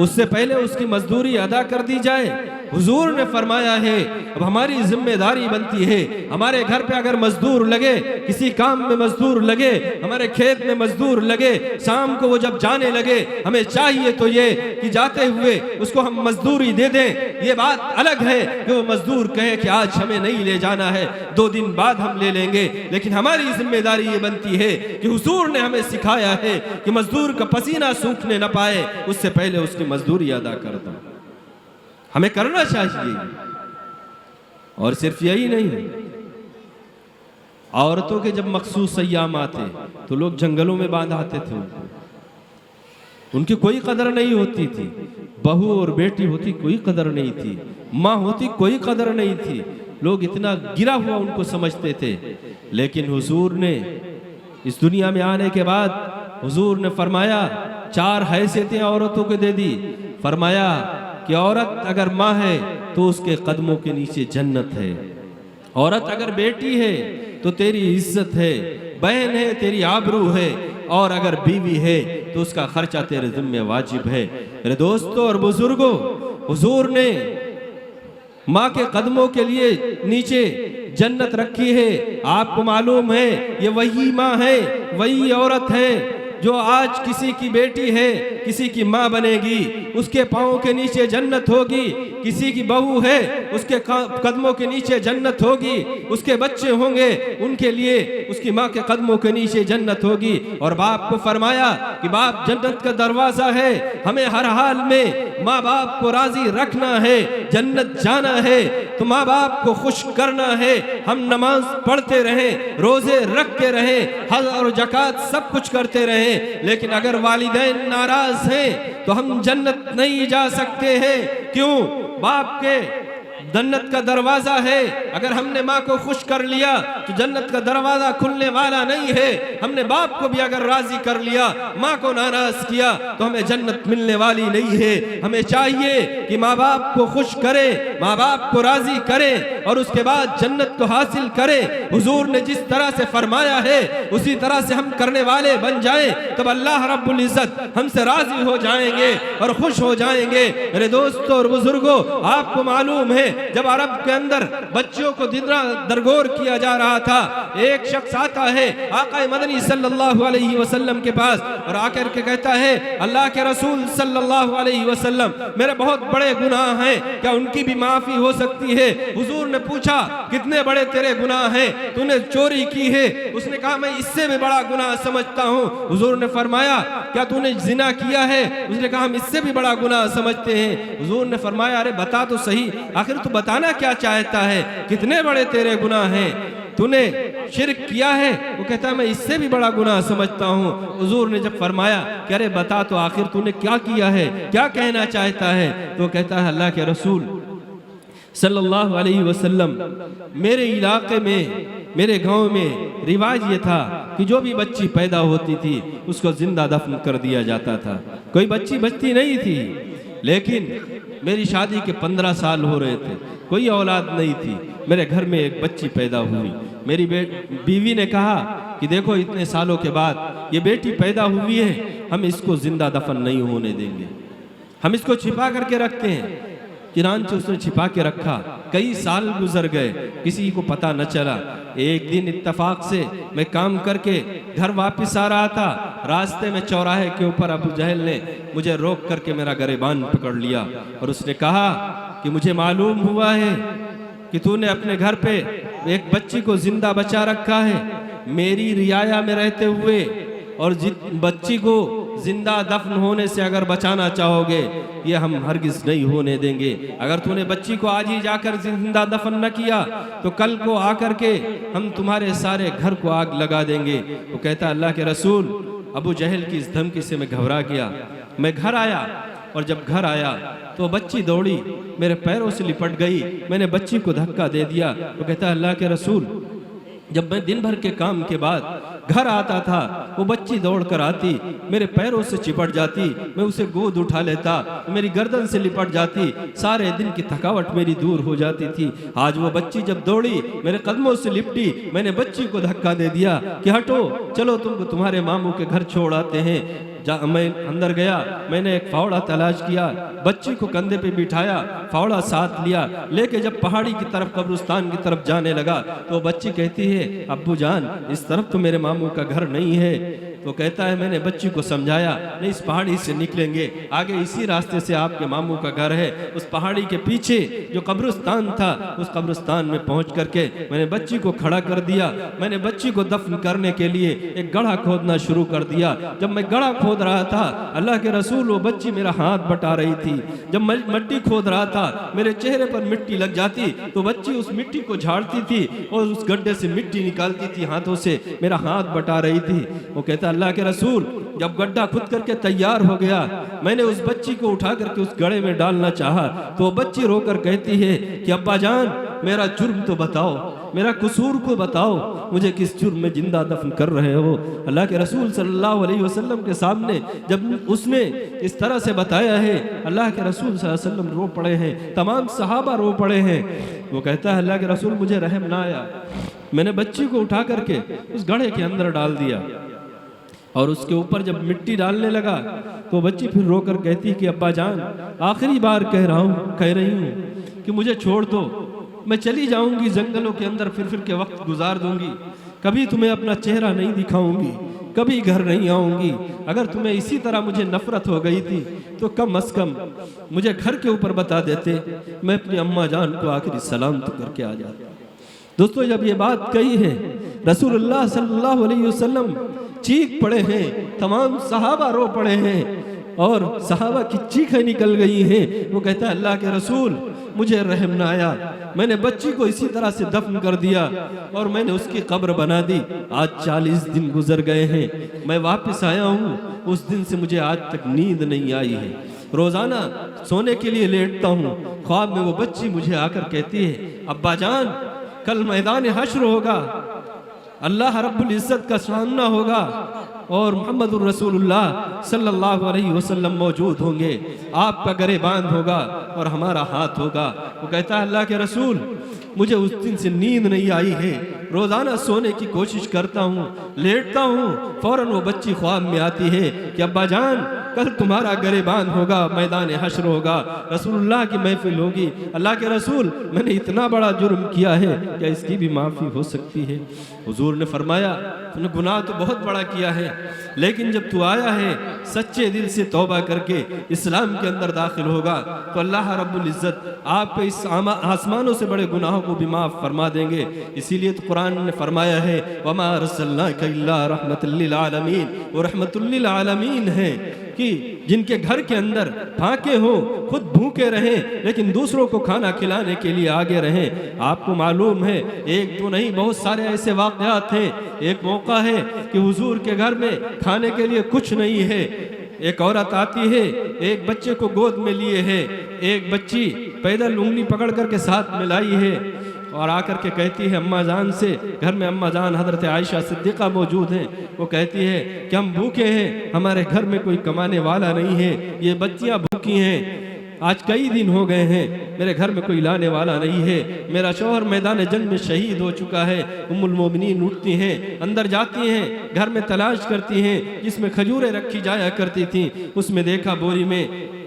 उससे पहले उसकी मजदूरी अदा कर दी जाए। हुजूर ने फरमाया है अब हमारी जिम्मेदारी बनती है, हमारे घर पे अगर मजदूर लगे, किसी काम में मजदूर लगे, हमारे खेत में मजदूर लगे, शाम को वो जब जाने लगे, हमें चाहिए तो ये कि जाते हुए उसको हम मजदूरी दे दें। ये बात अलग है कि वो मजदूर कहे कि आज हमें नहीं ले जाना है, 2 दिन बाद हम ले लेंगे, लेकिन हमारी जिम्मेदारी ये बनती है कि हुजूर ने हमें सिखाया है कि मजदूर का पसीना सूखने न पाए उससे पहले उसकी मजदूरी अदा कर दो। हमें करना चाहिए। और सिर्फ यही नहीं, औरतों के जब मखसूस अय्याम आते तो लोग जंगलों में बांध आते थे उनको, उनकी कोई कदर नहीं होती थी। बहू और बेटी होती कोई कदर नहीं थी, माँ होती कोई कदर नहीं थी, लोग इतना गिरा हुआ उनको समझते थे। लेकिन हुजूर ने इस दुनिया में आने के बाद हुजूर ने फरमाया 4 हैसियतें औरतों को दे दी। फरमाया कि औरत अगर माँ है तो उसके कदमों के नीचे जन्नत है, औरत अगर बेटी है तो तेरी इज्जत है, बहन है तेरी आबरू है, और अगर बीवी है तो उसका खर्चा तेरे जिम्मे वाजिब है। मेरे दोस्तों और बुजुर्गों, हुजूर ने माँ के कदमों के लिए नीचे जन्नत रखी है। आपको मालूम है ये वही माँ है, वही औरत है जो आज किसी की बेटी है, किसी की माँ बनेगी, उसके पाँव के नीचे जन्नत होगी। किसी की बहू है, उसके कदमों के नीचे जन्नत होगी। उसके बच्चे होंगे, उनके लिए उसकी माँ के कदमों के नीचे जन्नत होगी। और बाप को फरमाया कि बाप जन्नत का दरवाज़ा है, हमें हर हाल में माँ बाप को राजी रखना है, जन्नत जाना है। तो माँ बाप को खुश करना है। हम नमाज पढ़ते रहें, रोजे रखते रहें, हज और ज़कात सब कुछ करते रहें, लेकिन अगर वालिदैन नाराज हैं तो हम जन्नत नहीं जा सकते हैं। क्यों? बाप के जन्नत का दरवाजा है, अगर हमने माँ को खुश कर लिया तो जन्नत का दरवाजा खुलने वाला नहीं है। हमने बाप को भी अगर राजी कर लिया, माँ को नाराज किया, तो हमें जन्नत मिलने वाली नहीं है। हमें चाहिए कि माँ बाप को खुश करें, माँ बाप को राजी करें और उसके बाद जन्नत को हासिल करें। हुजूर ने जिस तरह से फरमाया है उसी तरह से हम करने वाले बन जाएं, तब अल्लाह रब्बुल इज्जत हमसे राजी हो जाएंगे और खुश हो जाएंगे। मेरे दोस्तों और बुजुर्गों, आपको मालूम है जब अरब के अंदर बच्चों को दरगोर किया जा रहा था, एक शख्स आता है आका मदनी सल्लल्लाहु अलैहि वसल्लम के पास और आकर के कहता है, अल्लाह के रसूल सल्लल्लाहु अलैहि वसल्लम, मेरे बहुत बड़े गुनाह हैं, क्या उनकी भी माफी हो सकती है? हुजूर ने पूछा, कितने बड़े तेरे गुनाह हैं? तूने चोरी की है? उसने कहा, मैं इससे भी बड़ा गुनाह समझता हूँ। हुजूर ने फरमाया, क्या तूने जिना किया है? उसने कहा, हम इससे भी बड़ा गुनाह समझते हैं। हुजूर ने फरमाया, अरे बता तो सही, आखिर तू बताना क्या चाहता है? कितने बड़े तेरे गुनाह हैं? तूने शिर्क किया है? वो कहता है, मैं इससे भी बड़ा गुनाह समझता हूँ। हुजूर ने जब फरमाया कि अरे बता तो आखिर तूने क्या किया है, क्या कहना चाहता है? तो कहता है, अल्लाह के रसूल सल्लल्लाहु अलैहि वसल्लम, मेरे इलाके में, मेरे गांव में रिवाज ये था कि जो भी बच्ची पैदा होती थी उसको जिंदा दफन कर दिया जाता था। कोई बच्ची बचती नहीं थी, लेकिन मेरी शादी के 15 साल हो रहे थे, कोई औलाद नहीं थी। मेरे घर में एक बच्ची पैदा हुई। मेरी बीवी ने कहा कि देखो, इतने सालों के बाद ये बेटी पैदा हुई है, हम इसको जिंदा दफन नहीं होने देंगे, हम इसको छिपा करके रखते हैं। चुनांचे उसने छिपा के रखा। कई साल गुजर गए, किसी को पता न चला। एक दिन इत्तेफाक से मैं काम करके घर वापस आ रहा था, रास्ते में चौराहे के ऊपर अबू जहल ने मुझे रोक करके मेरा गिरबान पकड़ लिया और उसने कहा कि मुझे मालूम हुआ है कि तूने अपने घर पे एक बच्ची को जिंदा बचा रखा है। मेरी रियाया में रहते हुए और बच्ची को जिंदा दफन होने से अगर बचाना चाहोगे, ये हम हरगिज नहीं होने देंगे। अगर तूने बच्ची को आज ही जाकर जिंदा दफन न किया तो कल को आकर के हम तुम्हारे सारे घर को आग लगा देंगे। वो कहता, अल्लाह के रसूल, अबू जहल की इस धमकी से मैं घबरा गया। मैं घर आया और जब घर आया तो बच्ची दौड़ी, मेरे पैरों से लिपट गई। मैंने बच्ची को धक्का दे दिया। तो कहता, अल्लाह के रसूल, जब मैं दिन भर के काम के बाद घर आता था, वो बच्ची दौड़ कर आती, मेरे पैरों से चिपट जाती, मैं उसे गोद उठा लेता, मेरी गर्दन से लिपट जाती, सारे दिन की थकावट मेरी दूर हो जाती थी। आज वो बच्ची जब दौड़ी, मेरे कदमों से लिपटी, मैंने बच्ची को धक्का दे दिया कि हटो, चलो तुमको तुम्हारे मामू के घर छोड़ आते हैं। मैं अंदर गया, मैंने एक फावड़ा तलाश किया, बच्ची को कंधे पे बिठाया, फावड़ा साथ लिया, लेके जब पहाड़ी की तरफ, कब्रिस्तान की तरफ जाने लगा तो बच्ची कहती है, अब्बू जान, इस तरफ तो मेरे मामू का घर नहीं है। तो कहता है, मैंने बच्ची को समझाया, नहीं, इस पहाड़ी से निकलेंगे, आगे इसी रास्ते से आपके मामू का घर है। उस पहाड़ी के पीछे जो कब्रिस्तान था, उस कब्रिस्तान में पहुंच करके मैंने बच्ची को खड़ा कर दिया। मैंने बच्ची को दफन करने के लिए एक गड्ढा खोदना शुरू कर दिया। जब मैं गड्ढा खोद रहा था, अल्लाह के रसूल, वो बच्ची मेरा हाथ बटा रही थी। जब मैं मिट्टी खोद रहा था, मेरे चेहरे पर मिट्टी लग जाती तो बच्ची उस मिट्टी को झाड़ती थी और उस गड्ढे से मिट्टी निकालती थी हाथों से, मेरा हाथ बटा रही थी। वो कहता, अल्लाह के रसूल, जब गड्ढा खुद करके तैयार हो गया, मैंने उस बच्ची को उठा करके उस गड्ढे में डालना चाहा तो वो बच्ची रोकर कहती है कि अब्बा जान, मेरा जुर्म तो बताओ, मेरा कसूर को बताओ, मुझे किस जुर्म में जिंदा दफन कर रहे हो? अल्लाह के रसूल सल्लल्लाहु अलैहि वसल्लम के सामने जब उसने इस तरह से बताया है, अल्लाह के रसूल सल्लल्लाहु अलैहि वसल्लम रो पड़े हैं, तमाम सहाबा रो पड़े हैं। वो कहता है, अल्लाह के रसूल, मुझे रहम ना आया। मैंने बच्ची को उठा करके उस गड्ढे के अंदर डाल दिया और उसके ऊपर जब मिट्टी डालने लगा तो बच्ची फिर रोकर कहती कि अब्बा जान, आखिरी बार कह रही हूँ कि मुझे छोड़ दो, मैं चली जाऊंगी, जंगलों के अंदर फिर के वक्त गुजार दूंगी, कभी तुम्हें अपना चेहरा नहीं दिखाऊंगी, कभी घर नहीं आऊंगी। अगर तुम्हें इसी तरह मुझे नफरत हो गई थी तो कम अज कम मुझे घर के ऊपर बता देते, मैं अपनी अम्मा जान को आखिरी सलाम तो करके आ जाता। दोस्तों, जब ये बात कही है, रसूलुल्लाह सल्लल्लाहु अलैहि वसल्लम चीख पड़े हैं, तमाम सहाबा रो पड़े हैं और सहाबा की चीखें निकल गई हैं। वो कहता है, अल्लाह के रसूल, मुझे रहम ना आया, मैंने बच्ची को इसी तरह से दफन कर दिया और मैंने उसकी कब्र बना दी। आज 40 दिन गुजर गए हैं, मैं वापस आया हूँ, उस दिन से मुझे आज तक नींद नहीं आई है। रोजाना सोने के लिए लेटता हूँ, ख्वाब में वो बच्ची मुझे आकर कहती है, अब्बा जान कल मैदान हश्र होगा, अल्लाह रब्बुल इज्जत का सामना होगा और मोहम्मदुर रसूलुल्लाह सल्लल्लाहु अलैहि वसल्लम मौजूद होंगे, आपका गरेबान होगा और हमारा हाथ होगा। वो कहता है, अल्लाह के रसूल मुझे उस दिन से नींद नहीं आई है, रोज़ाना सोने की कोशिश करता हूँ, लेटता हूँ, फ़ौरन वो बच्ची ख्वाब में आती है कि अब्बा जान कल तुम्हारा गरेबान होगा, मैदान हश्र होगा, रसूलुल्लाह की महफिल होगी। अल्लाह के रसूल मैंने इतना बड़ा जुर्म किया है, क्या इसकी भी माफ़ी हो सकती है? हुजूर ने फरमाया, तूने गुनाह तो बहुत बड़ा किया है, लेकिन जब तू आया है सच्चे दिल से तौबा करके इस्लाम के अंदर दाखिल होगा तो अल्लाह रब्बुल इज़्ज़त आपके इस आसमानों से बड़े गुनाहों को भी माफ़ फरमा देंगे। इसीलिए तो कुरान ने फरमाया है, वमा अरसलनाका इल्ला रहमतल लिल आलमीन, वो रहमतुल लिल आलमीन है कि जिनके घर के अंदर फाके हों, खुद भूखे रहें लेकिन दूसरों को खाना खिलाने के लिए आगे रहें। आपको मालूम है, एक तो नहीं बहुत सारे ऐसे वाक़यात हैं। एक मौका है कि हुजूर के घर में खाने के लिए कुछ नहीं है, एक औरत आती है, एक बच्चे को गोद में लिए है, एक बच्ची पैदल उंगली पकड़ करके साथ में लाई है और आकर के कहती है अम्मा जान से, घर में अम्मा जान हज़रत आयशा सिद्दीक़ा मौजूद हैं, वो कहती है कि हम भूखे हैं, हमारे घर में कोई कमाने वाला नहीं है, ये बच्चियाँ भूखी हैं, आज कई दिन हो गए हैं, मेरे घर में कोई लाने वाला नहीं है, मेरा शौहर मैदान जंग में शहीद हो चुका है। उम्मुल मोमिनीन उठती हैं, अंदर जाती हैं, घर में तलाश करती हैं, जिसमें खजूरें रखी जाया करती थीं, उसमें देखा बोरी में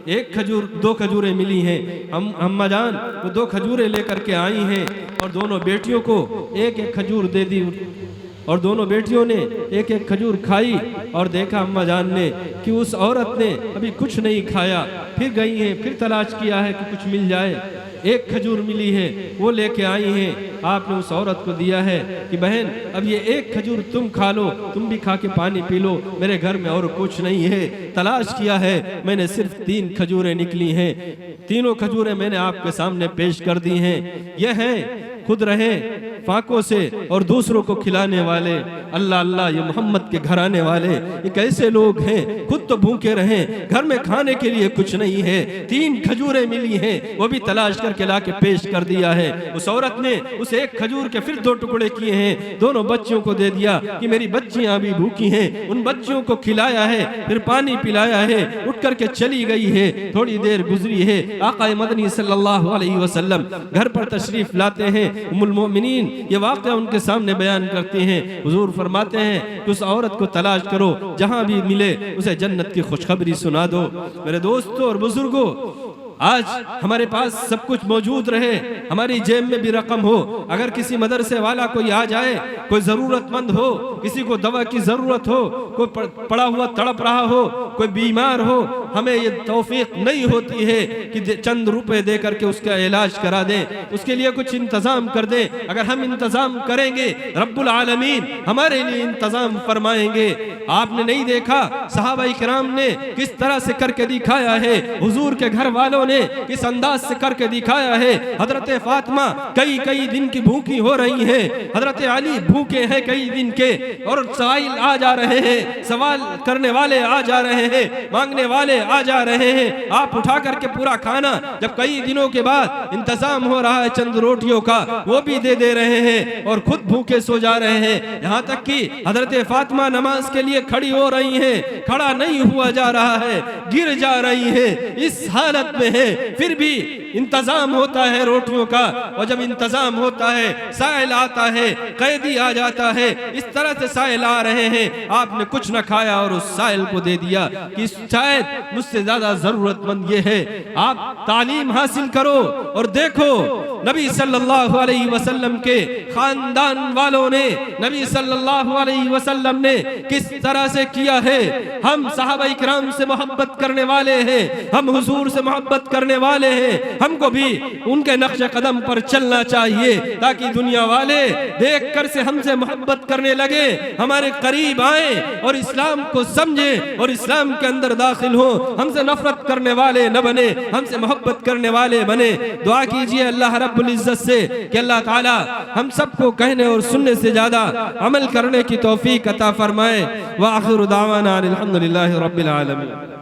एक खजूर, 2 खजूरें मिली हैं। हम अम्मा जान वो 2 खजूरें लेकर के आई हैं और दोनों बेटियों को एक एक खजूर दे दी और दोनों बेटियों ने एक एक खजूर खाई और देखा अम्मा जान ने कि उस औरत ने अभी कुछ नहीं खाया। फिर गई हैं, फिर तलाश किया है कि कुछ मिल जाए, एक खजूर मिली है, वो लेके आई हैं। आपने उस औरत को दिया है कि बहन अब ये एक खजूर तुम खा लो, तुम भी खा के पानी पी लो, मेरे घर में और कुछ नहीं है। तलाश किया है, मैंने सिर्फ 3 खजूरें निकली हैं, तीनों खजूरें मैंने आपके सामने पेश कर दी हैं। ये हैं खुद रहें फाकों से और दूसरों को खिलाने वाले, अल्लाह अल्लाह ये मोहम्मद के घर आने वाले, ये कैसे लोग हैं? खुद तो भूखे रहें, घर में खाने के लिए कुछ नहीं है, 3 खजूरें मिली हैं, वो भी तलाश करके ला के पेश कर दिया है। उस औरत ने उस एक खजूर के फिर 2 टुकड़े किए हैं, दोनों बच्चियों को दे दिया कि मेरी बच्चियां भी भूखी हैं। उन बच्चियों को खिलाया है, फिर पानी पिलाया है, उठ करके चली गई है। थोड़ी देर गुजरी है, आका मदनी सल्लल्लाहु अलैहि वसल्लम घर पर तशरीफ लाते हैं। उम्मुल मोमिनीन ये वाक़या उनके सामने बयान करती हैं। हुजूर फरमाते हैं कि उस औरत को तलाश करो, जहां भी मिले उसे जन्नत की खुशखबरी सुना दो। मेरे दोस्तों और बुजुर्गों, आज हमारे पास सब कुछ मौजूद रहे, हमारी जेब में भी रकम हो, अगर किसी मदरसे वाला कोई आ जाए, कोई ज़रूरतमंद हो, किसी को दवा की ज़रूरत हो, कोई पड़ा हुआ तड़प रहा हो, कोई बीमार हो, हमें ये तौफीक नहीं होती है कि चंद रुपए दे करके उसका इलाज करा दें, उसके लिए कुछ इंतज़ाम कर दें। अगर हम इंतज़ाम करेंगे, रब्बुल आलमीन हमारे लिए इंतज़ाम फरमाएंगे। आपने नहीं देखा सहाबा इकराम ने किस तरह से करके दिखाया है, हुजूर के घर वालों ने किस अंदाज से करके दिखाया है। हजरत फातिमा कई दिन की भूखी हो रही हैं, हजरत अली भूखे हैं कई दिन के, और सवाल आ जा रहे हैं, सवाल करने वाले आ जा रहे हैं, मांगने वाले आ जा रहे हैं। आप उठा करके पूरा खाना जब कई दिनों के बाद इंतजाम हो रहा है चंद रोटियों का, वो भी दे रहे हैं और खुद भूखे सो जा रहे हैं। यहाँ तक कि हजरत फातिमा नमाज के लिए खड़ी हो रही हैं, खड़ा नहीं हुआ जा रहा है, गिर जा रही है, इस हालत में है, फिर भी इंतजाम होता है रोटियों का। और जब इंतजाम होता है, साइल आता है, कैदी आ जाता है, इस तरह से साइल आ रहे हैं, आपने कुछ न खाया और उस साइल को दे दिया कि शायद मुझसे ज्यादा जरूरतमंद ये है। आप तालीम हासिल करो और देखो नबी सल्लल्लाहु अलैहि वसल्लम के खानदान वालों ने, नबी सल्लल्लाहु अलैहि वसल्लम ने किस तरह से किया है। हम सहाबा इकराम से मोहब्बत करने वाले हैं, हम हुजूर से मोहब्बत करने वाले हैं, हमको भी उनके नक्शे कदम पर चलना चाहिए ताकि दुनिया वाले देखकर से हमसे मोहब्बत करने लगे, हमारे करीब आए और इस्लाम को समझें और इस्लाम के अंदर दाखिल हो। हमसे नफरत करने वाले न बने, हमसे मोहब्बत करने वाले बने। दुआ कीजिए अल्लाह रब्बुल इज्जत से कि अल्लाह ताला हम सबको कहने और सुनने से ज्यादा अमल करने की तौफीक अता फरमाए। व आखिरु दावाना अल्हम्दुलिल्लाहि रब्बिल आलमीन।